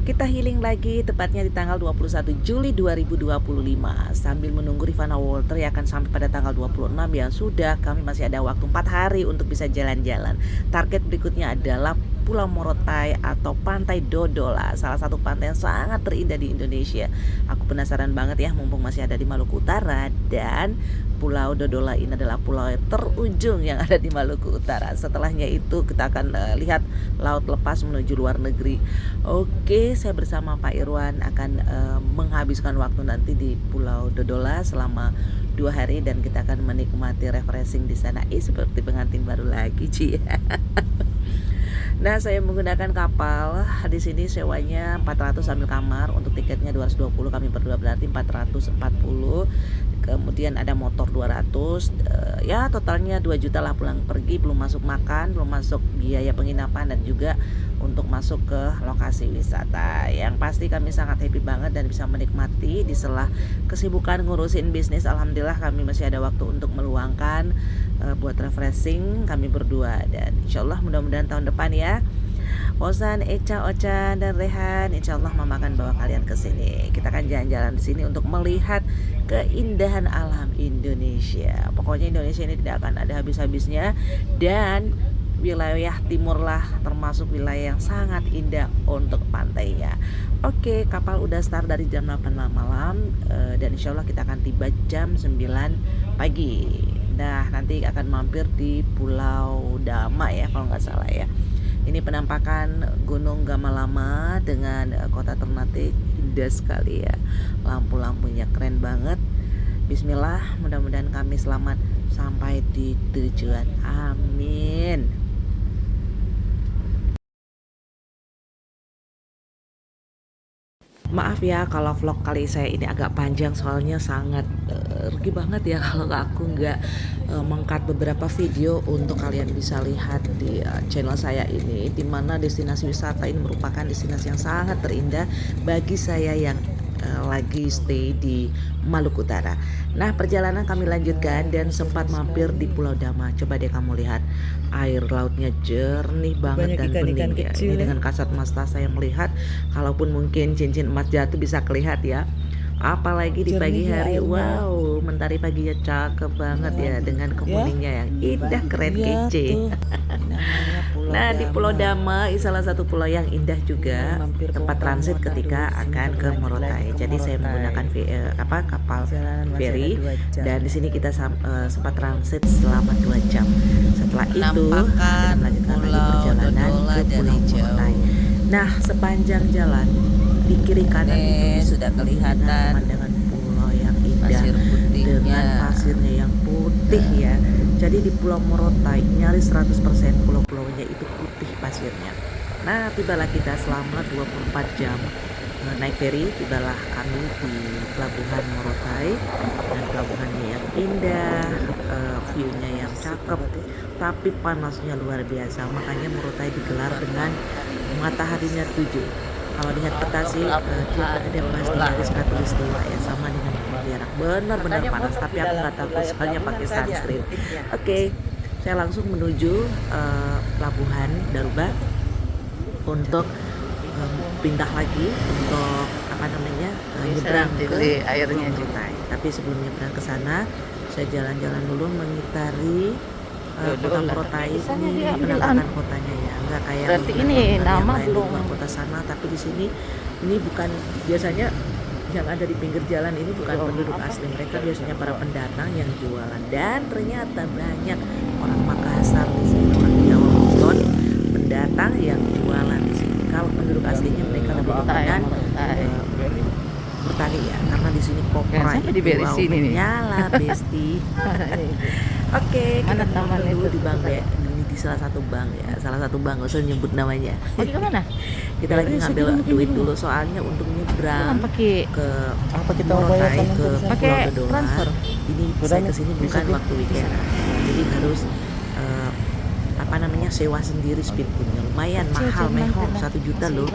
Kita healing lagi tepatnya di tanggal 21 Juli 2025 sambil menunggu Rivanna Walter yang akan sampai pada tanggal 26 yang sudah kami masih ada waktu 4 hari untuk bisa jalan-jalan. Target berikutnya adalah Pulau Morotai atau Pantai Dodola, salah satu pantai yang sangat terindah di Indonesia. Aku penasaran banget ya, mumpung masih ada di Maluku Utara, dan Pulau Dodola ini adalah pulau terujung yang ada di Maluku Utara. Setelahnya itu kita akan lihat laut lepas menuju luar negeri. Oke, saya bersama Pak Irwan akan menghabiskan waktu nanti di Pulau Dodola selama 2 hari dan kita akan menikmati refreshing di sana. Seperti pengantin baru lagi, Ci. Nah, saya menggunakan kapal. Di sini sewanya 400 ambil kamar. Untuk tiketnya 220, kami berdua berarti 440. Kemudian ada motor 200. Ya totalnya 2 juta lah pulang pergi, belum masuk makan, belum masuk biaya penginapan dan juga untuk masuk ke lokasi wisata. Yang pasti kami sangat happy banget dan bisa menikmati di sela kesibukan ngurusin bisnis. Alhamdulillah kami masih ada waktu untuk meluangkan buat refreshing kami berdua, dan insyaallah mudah-mudahan tahun depan ya Osan, Eca, Ocha, dan Rehan, insya Allah Mama akan bawa kalian ke sini. Kita akan jalan-jalan di sini untuk melihat keindahan alam Indonesia. Pokoknya Indonesia ini tidak akan ada habis-habisnya, dan wilayah timur lah termasuk wilayah yang sangat indah untuk pantainya. Oke, kapal udah start dari jam 8 malam dan insya Allah kita akan tiba jam 9 pagi. Nah, nanti akan mampir di Pulau Dama ya kalau nggak salah ya. Ini penampakan Gunung Gamalama dengan kota Ternate, indah sekali ya. Lampu-lampunya keren banget. Bismillah, mudah-mudahan kami selamat sampai di tujuan. Amin. Maaf ya kalau vlog kali saya ini agak panjang, soalnya sangat rugi banget ya kalau aku nggak mengkat beberapa video untuk kalian bisa lihat di channel saya ini, dimana destinasi wisata ini merupakan destinasi yang sangat terindah bagi saya yang lagi stay di Maluku Utara. Nah, perjalanan kami lanjutkan dan sempat mampir di Pulau Dama. Coba deh kamu lihat, air lautnya jernih banget dan bening ya. Ini dengan kasat mata saya melihat, kalaupun mungkin cincin emas jatuh bisa kelihatan ya. Apalagi di pagi hari, wow, mentari paginya cakep banget ya dengan kemuningnya yang indah, keren, kece. Nah, di Pulau Dama salah satu pulau yang indah juga, tempat transit ketika akan ke Morotai. Jadi saya menggunakan kapal feri, dan di sini kita sempat transit selama 2 jam. Setelah itu kita melanjutkan lagi perjalanan ke Pulau Morotai. Nah, sepanjang jalan di kiri kanan itu sudah kelihatan dengan pulau yang indah, pasir putihnya, dengan pasirnya yang putih ya. Jadi di Pulau Morotai nyaris 100% pulau-pulaunya itu putih pasirnya. Nah, tibalah kita selama 24 jam naik feri, tibalah kami di Pelabuhan Morotai, dan pelabuhannya yang indah, view-nya yang cakep, tapi panasnya luar biasa. Makanya Morotai digelar dengan mataharinya 7. Kalau lihat peta sih dia ada pas di garis khatulistiwa ya, sama dengan Pontianak. Benar-benar panas, tapi aku nggak takut soalnya pakai sunscreen. Oke, saya langsung menuju Pelabuhan Daruba untuk pindah lagi untuk nyebrang ke airnya Morotai. Tapi sebelum nyebrang ke sana, saya jalan-jalan dulu mengitari kota Morotai. Ini penampakan kotanya ya, nggak kayak berarti ini nama belum luar kota sana. Tapi di sini ini bukan, biasanya yang ada di pinggir jalan ini bukan penduduk asli, mereka biasanya para pendatang yang jualan. Dan ternyata banyak orang Makassar di sini, orang Jawa Buton, pendatang yang jualan di sini. Kalau penduduk aslinya mereka lebih dengan bertani ya, karena di sini kopra itu nyala besti. Oke, kita makan dulu di bank ya. Ini di salah satu bank ya, salah satu bank, gak usah nyebut namanya. Kita lagi ngambil duit dulu, soalnya untuk nyebrang ke Morotai ke Pulau Dodola. Ini saya kesini bukan waktu weekend, jadi harus sewa sendiri speedboatnya. Lumayan mahal, mehong 1 juta loh.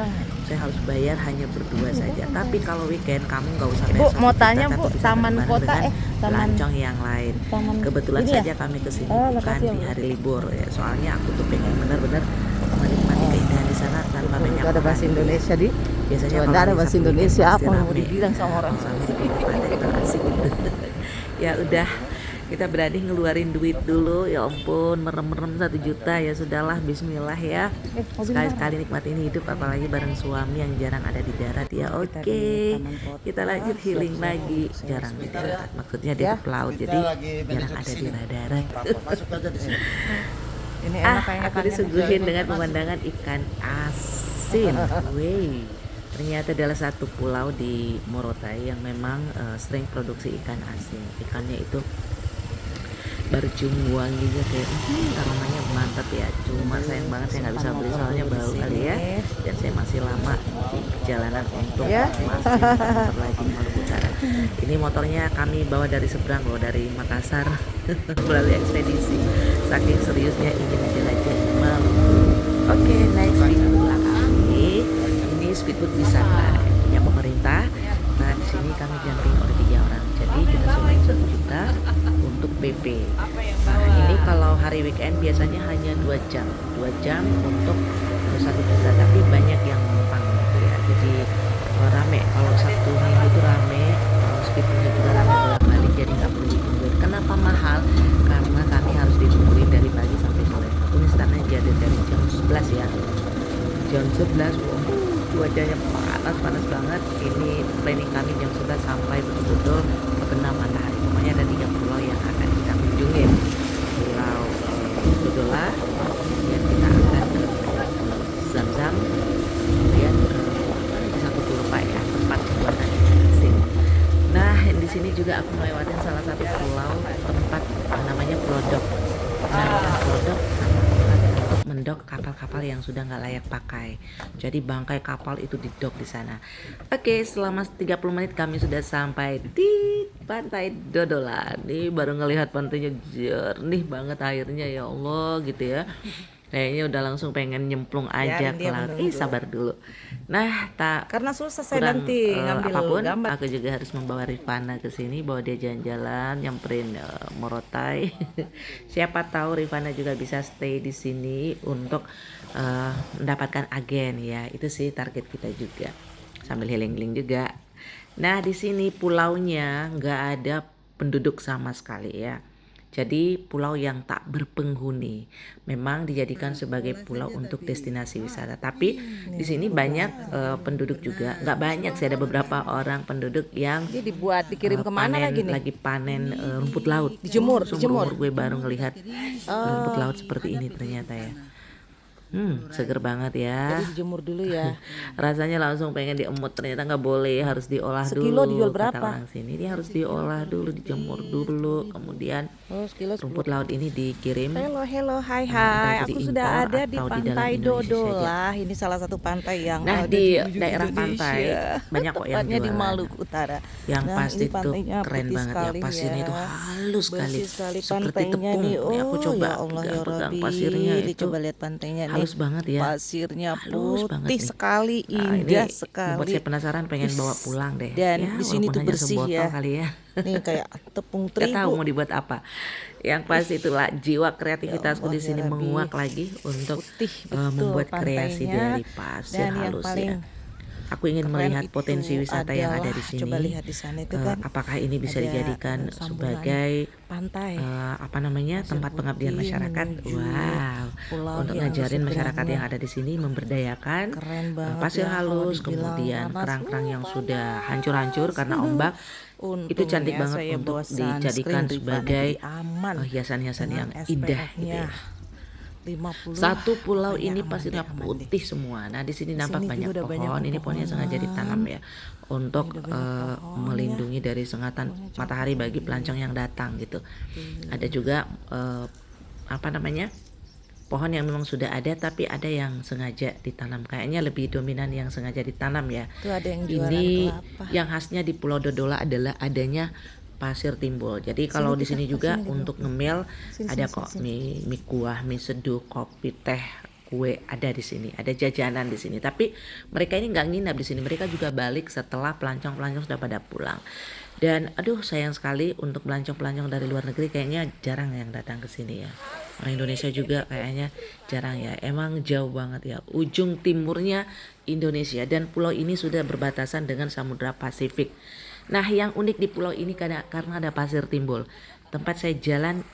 Saya harus bayar hanya berdua saja. Tapi kalau weekend kamu nggak usah bayar 1 juta, mau tanya tapi Bu, bisa taman kota dengan lancong yang lain. Kebetulan saja kami kesini bukan di hari libur ya. Soalnya aku tuh pengen benar-benar menikmati keindahan di sana tanpa banyak ada bahasa Indonesia di Biasanya Coba kalau nggak ada hari bahasa Sabtu weekend Indonesia pasti apa yang mau rame. dibilang sama orang. Soalnya di pinggir pantai itu asik gitu. Ya udah, kita berani ngeluarin duit dulu. Ya ampun, merem-merem 1 juta, ya sudahlah, bismillah ya. Mobil Sekali-sekali nikmatin hidup, apalagi bareng suami yang jarang ada di darat ya. Kita di Oke, Taman Kota, kita lanjut healing siap-siap lagi. untuk Jarang di sewa-sewa. darat, maksudnya di Ya. tepi laut, Kita jadi lagi jarang menuju ada ke di sini. darat. Masuk aja di sini. Ini enak kayaknya Aku ikannya. disuguhin dengan pemandangan ikan asin. Wey, ternyata adalah satu pulau di Morotai yang memang sering produksi ikan asin. Ikannya itu bercium wanginya kayak aromanya mantap ya. Cuma sayang banget saya nggak bisa beli soalnya bau kali ya. Dan saya masih lama di perjalanan untuk Ya. masih muter lagi di Maluku Utara. Ini motornya kami bawa dari seberang loh, dari Makassar melalui ekspedisi. Saking seriusnya ingin menjelajahi Maluku. Oke, naik speedboat lah kami. Ini speedboat wisata punya pemerintah. Nah, di sini kami didampingi oleh 3 orang. Jadi kita sewain 1 juta untuk PP. Nah, ini kalau hari weekend biasanya hanya 2 jam. 2 jam untuk 1 juta, tapi banyak yang numpang gitu ya. Jadi rame. Kalau Sabtu Minggu itu rame, speedboatnya juga rame bolak-balik, jadi nggak perlu ditungguin. Kenapa mahal? Karena kami harus ditungguin dari pagi sampai sore. Aku ini startnya jadi dari jam 11 ya. Jam 11, cuacanya panas banget. Ini planning kami jam 11 sampai betul-betul terbenam matahari. Pokoknya ada 3 pulau yang akan kita kunjungin. Pulau Dodola, kemudian kita akan ke Pulau Zam-Zam, kemudian ke satu pulau lupa ya, tempat buatan asing. Nah, di sini juga aku melewati salah satu pulau tempat namanya Pulau Dok. Nah, Pulau Dok untuk mendok kapal-kapal yang sudah nggak layak pakai. Jadi bangkai kapal itu didok di sana. Oke, selama 30 menit kami sudah sampai di pantai Dodola. Nih baru ngelihat pantainya jernih banget airnya, ya Allah gitu ya. Kayaknya udah langsung pengen nyemplung aja Biarin ke dia laut. menunggu. Sabar dulu. Nah, tak Karena susah saya kurang nanti ngambil apapun, gambar. aku juga harus membawa Rifana ke sini, bawa dia jalan-jalan, nyamperin Morotai. Siapa tahu Rifana juga bisa stay di sini untuk mendapatkan agen ya. Itu sih target kita juga. Sambil healing-healing juga. Nah, di sini pulaunya nggak ada penduduk sama sekali ya. Jadi pulau yang tak berpenghuni, memang dijadikan sebagai pulau untuk destinasi wisata. Tapi di sini banyak penduduk juga, nggak banyak sih, ada beberapa orang penduduk yang Ini dibuat dikirim kemana panen, lagi nih? lagi panen rumput laut. Dijemur, Seumur umur gue baru ngelihat rumput laut seperti ini ternyata ya. Seger banget ya. Jadi dijemur dulu ya. Rasanya langsung pengen diemut, ternyata nggak boleh, harus diolah Sekilo dulu. dijual Kata berapa? orang sini dia harus diolah dulu, dijemur dulu, kemudian Oh, sekilo 10. rumput laut ini dikirim. Hello, hai. entah itu Aku diimpor sudah ada di atau di dalam Pantai Indonesia Dodola. Ini salah satu pantai yang Nah, ada di ujung daerah Indonesia. pantai banyak kok yang Tepatnya di jualan. Maluku Utara. Yang Nah, pasti ini tuh pantainya keren putih banget ya, sekali pasirnya itu halus sekali, Bersih sekali seperti pantainya tepung. nih. Nih, aku coba ya Allah ya pegang Rabbi. pasirnya itu Coba lihat pantainya nih. halus banget ya. Pasirnya Halus banget putih nih. sekali, Nah, ini indah membuat sekali. saya penasaran, pengen bawa pulang deh. Dan Ya, di sini walaupun tuh hanya bersih sebotol ya. kali ya. Nih kayak tepung Gak tahu mau terigu. dibuat apa. Yang pasti itulah jiwa kreativitasku Ya Allah, di sini ya Rabbi. menguak lagi untuk Putih betul membuat kreasi pantainya. dari pasir Dan yang halus paling ya. Aku ingin keren melihat itu potensi wisata yang ada di adalah, sini. coba lihat di sana itu kan Apakah ini bisa ada, dijadikan sambungan sebagai pantai. apa namanya, Pasir tempat pengabdian putih masyarakat? menuju Wow, pulau untuk yang ngajarin masyarakat yang sebenarnya ada di sini, memberdayakan keren banget pasir ya, kalau halus, dibilang kemudian panas. kerang-kerang yang sudah hancur-hancur karena ombak. Itu cantik Untungnya banget saya untuk bawa sunscreen, dijadikan Rifana, sebagai jadi aman hiasan-hiasan yang dengan indah gitu SPF-nya ya. 50. Satu pulau Pokoknya ini aman pasirnya deh, aman putih semua. Nah, di sini Di nampak sini banyak juga udah banyak pohon. Ini pohonnya sengaja ditanam ya untuk Ini udah banyak pohon melindungi dari sengatan Pohonnya cakep matahari bagi pelancong yang datang gitu. Ada juga apa namanya, pohon yang memang sudah ada, tapi ada yang sengaja ditanam. Kayaknya lebih dominan yang sengaja ditanam ya. Tuh ada yang jualan Ini kelapa. yang khasnya di Pulau Dodola adalah adanya pasir timbul. Jadi kalau di sini juga untuk ngemil ada kok mie kuah, mie seduh, kopi, teh, kue ada di sini. Ada jajanan di sini. Tapi mereka ini nggak nginap di sini. Mereka juga balik setelah pelancong-pelancong sudah pada pulang. Dan aduh sayang sekali untuk pelancong-pelancong dari luar negeri kayaknya jarang yang datang ke sini ya. Orang Indonesia juga kayaknya jarang ya. Emang jauh banget ya. Ujung timurnya Indonesia dan pulau ini sudah berbatasan dengan Samudra Pasifik. Nah, yang unik di pulau ini karena ada pasir timbul. Tempat saya jalan,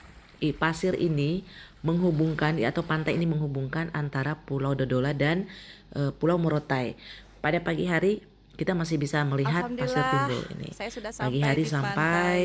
pasir ini menghubungkan atau pantai ini menghubungkan antara Pulau Dodola dan Pulau Morotai. Pada pagi hari kita masih bisa melihat pasir timbul ini. Saya sudah Pagi sampai hari di sampai Pantai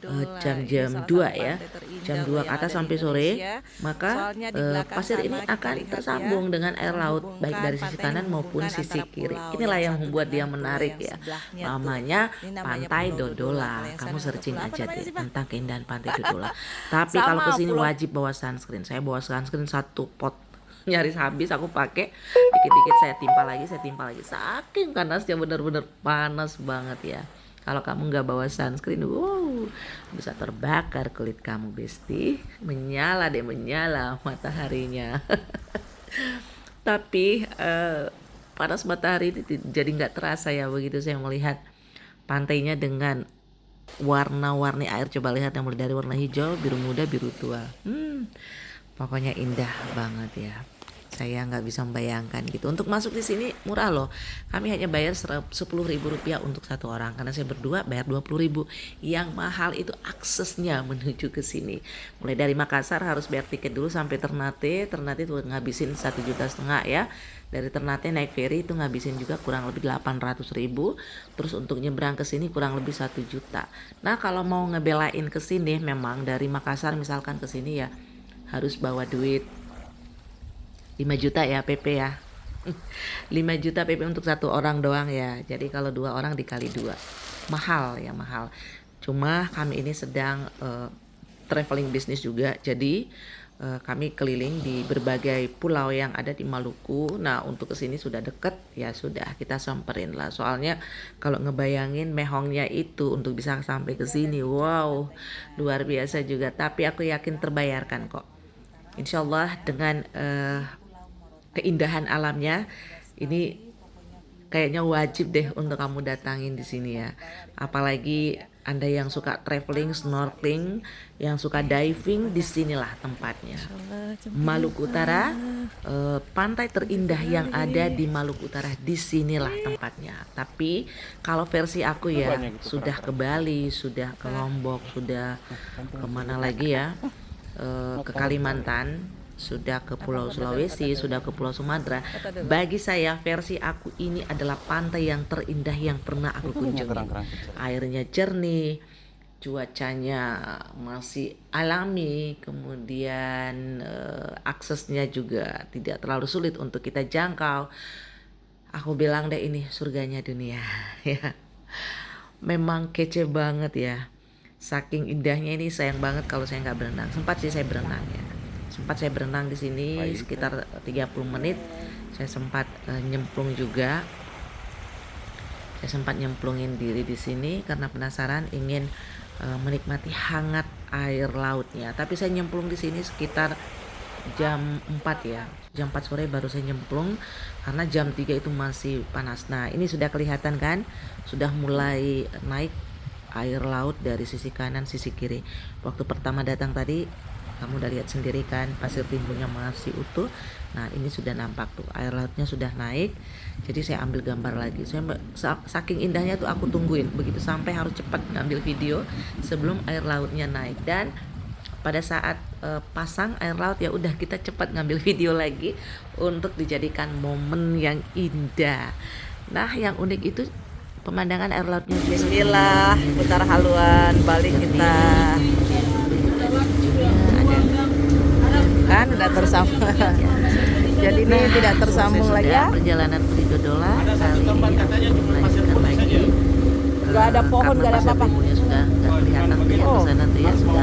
Dodola. jam-jam Ini salah 2 satu ya. pantai terindah Jam 2 loh ke yang atas ada di sampai sore, Indonesia. maka Soalnya di belakang pasir sana ini kita akan lihat ya, tersambung dengan air laut baik menghubungkan dari sisi pantai ini kanan maupun menghubungkan sisi antara kiri. pulau Inilah yang satu membuat dia dengan pulau menarik yang ya. sebelahnya tuh. Namanya Ini namanya Pantai Pulau Dodola. Dodola. Kalau yang Kamu sana searching pulau apa aja namanya deh sih, Bang? tentang keindahan Pantai Dodola. Tapi Sama, kalau kesini pulau. wajib bawa sunscreen. Saya bawa sunscreen 1 pot, nyaris habis aku pakai, dikit-dikit saya timpa lagi saking panasnya, bener-bener panas banget ya. Kalau kamu nggak bawa sunscreen, wow, bisa terbakar kulit kamu, besti. Menyala mataharinya. Tapi panas matahari itu jadi nggak terasa ya begitu saya melihat pantainya dengan warna-warni air. Coba lihat yang mulai dari warna hijau, biru muda, biru tua. Pokoknya indah banget ya. Saya nggak bisa membayangkan gitu. Untuk masuk di sini murah loh. Kami hanya bayar Rp10.000 untuk satu orang. Karena saya berdua bayar Rp20.000. Yang mahal itu aksesnya menuju ke sini. Mulai dari Makassar harus bayar tiket dulu sampai Ternate. Ternate itu ngabisin 1,5 juta ya. Dari Ternate naik ferry itu ngabisin juga kurang lebih 800.000. Terus untuk nyebrang ke sini kurang lebih 1 juta. Nah, kalau mau ngebelain ke sini memang dari Makassar misalkan ke sini ya harus bawa duit 5 juta ya PP ya. 5 juta PP untuk satu orang doang ya. Jadi kalau 2 orang dikali 2. Mahal. Cuma kami ini sedang traveling bisnis juga. Jadi kami keliling di berbagai pulau yang ada di Maluku. Nah, untuk kesini sudah deket ya, sudah kita samperin lah. Soalnya kalau ngebayangin mehongnya itu untuk bisa sampai ke sini, wow, luar biasa juga. Tapi aku yakin terbayarkan kok. Insya Allah dengan keindahan alamnya ini kayaknya wajib deh untuk kamu datangin di sini ya. Apalagi Anda yang suka traveling, snorkeling, yang suka diving, disinilah tempatnya. Maluku Utara, pantai terindah yang ada di Maluku Utara, disinilah tempatnya. Tapi kalau versi aku ya, sudah ke Bali, sudah ke Lombok, sudah kemana lagi ya, ke Kalimantan, sudah ke Pulau Sulawesi, sudah ke Pulau Sumatera. Bagi saya versi aku ini adalah pantai yang terindah yang pernah aku kunjungi. Airnya jernih, cuacanya masih alami, kemudian aksesnya juga tidak terlalu sulit untuk kita jangkau. Aku bilang deh ini surganya dunia ya. Memang kece banget ya. Saking indahnya ini, sayang banget kalau saya nggak berenang. Sempat sih saya berenang ya. Sempat saya berenang di sini sekitar 30 menit. Saya sempat nyemplung juga. Saya sempat nyemplungin diri di sini karena penasaran ingin menikmati hangat air lautnya. Tapi saya nyemplung di sini sekitar jam 4 ya. Jam 4 sore baru saya nyemplung karena jam 3 itu masih panas. Nah, ini sudah kelihatan kan? Sudah mulai naik air laut dari sisi kanan, sisi kiri. Waktu pertama datang tadi kamu udah lihat sendiri kan, pasir timbulnya masih utuh. Nah, ini sudah nampak tuh air lautnya sudah naik. Jadi saya ambil gambar lagi. Saking indahnya tuh aku tungguin begitu sampai harus cepat ngambil video sebelum air lautnya naik. Dan pada saat pasang air laut ya udah kita cepat ngambil video lagi untuk dijadikan momen yang indah. Nah, yang unik itu pemandangan air lautnya. Bismillah, putar haluan balik kita. Kan udah tersambung. Jadi ini tidak tersambung lagi ya. Perjalanan di Dodola kali ini aku melanjutkan lagi. Gak ada pohon, gak ada apa-apa. Timbulnya sudah nggak kelihatan tuh ya, kesana tuh ya sudah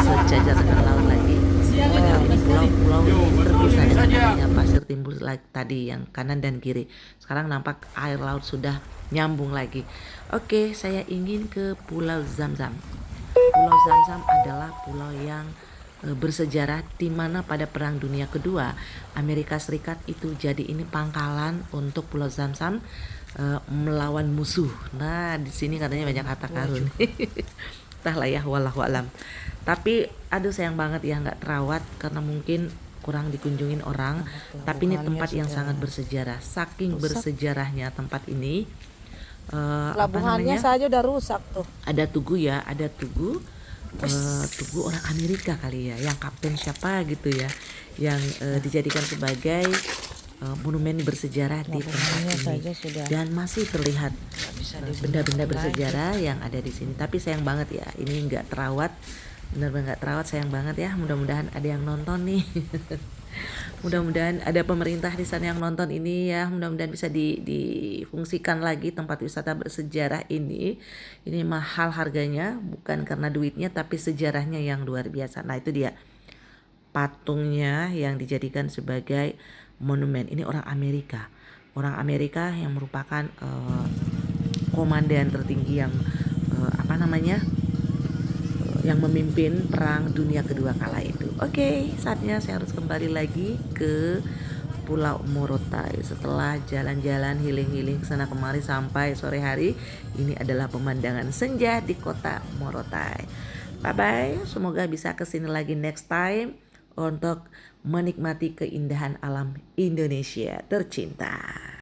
sejajar dengan laut lagi. Ini pulau-pulau terpisah dengan adanya pasir timbul tadi yang kanan dan kiri. Sekarang nampak air laut sudah nyambung lagi. Oke, saya ingin ke Pulau Zamzam. Pulau Zamzam adalah pulau yang bersejarah di mana pada Perang Dunia Kedua Amerika Serikat itu jadi ini pangkalan untuk Pulau Zamzam melawan musuh. Nah, di sini katanya banyak harta karun. Entahlah ya, wallahu alam. Tapi aduh sayang banget ya nggak terawat karena mungkin kurang dikunjungin orang. Tapi ini tempat yang sangat bersejarah. Saking bersejarahnya tempat ini. Pelabuhannya saja udah rusak tuh. Ada tugu ya, ada tugu. Tugu orang Amerika kali ya, yang kapten siapa gitu ya, yang dijadikan sebagai monumen bersejarah di tempat ini dan masih terlihat benda-benda bersejarah yang ada di sini. Tapi sayang banget ya, ini nggak terawat, benar-benar nggak terawat, sayang banget ya. Mudah-mudahan ada yang nonton nih. Mudah-mudahan ada pemerintah di sana yang nonton ini ya. Mudah-mudahan bisa difungsikan lagi tempat wisata bersejarah ini. Ini mahal harganya, bukan karena duitnya tapi sejarahnya yang luar biasa. Nah itu dia patungnya yang dijadikan sebagai monumen. Ini orang Amerika. Orang Amerika yang merupakan komandan tertinggi yang yang memimpin Perang Dunia Kedua kala itu. Oke, saatnya saya harus kembali lagi ke Pulau Morotai. Setelah jalan-jalan healing-healing sana kemari sampai sore hari, ini adalah pemandangan senja di kota Morotai. Bye-bye, semoga bisa kesini lagi next time untuk menikmati keindahan alam Indonesia tercinta.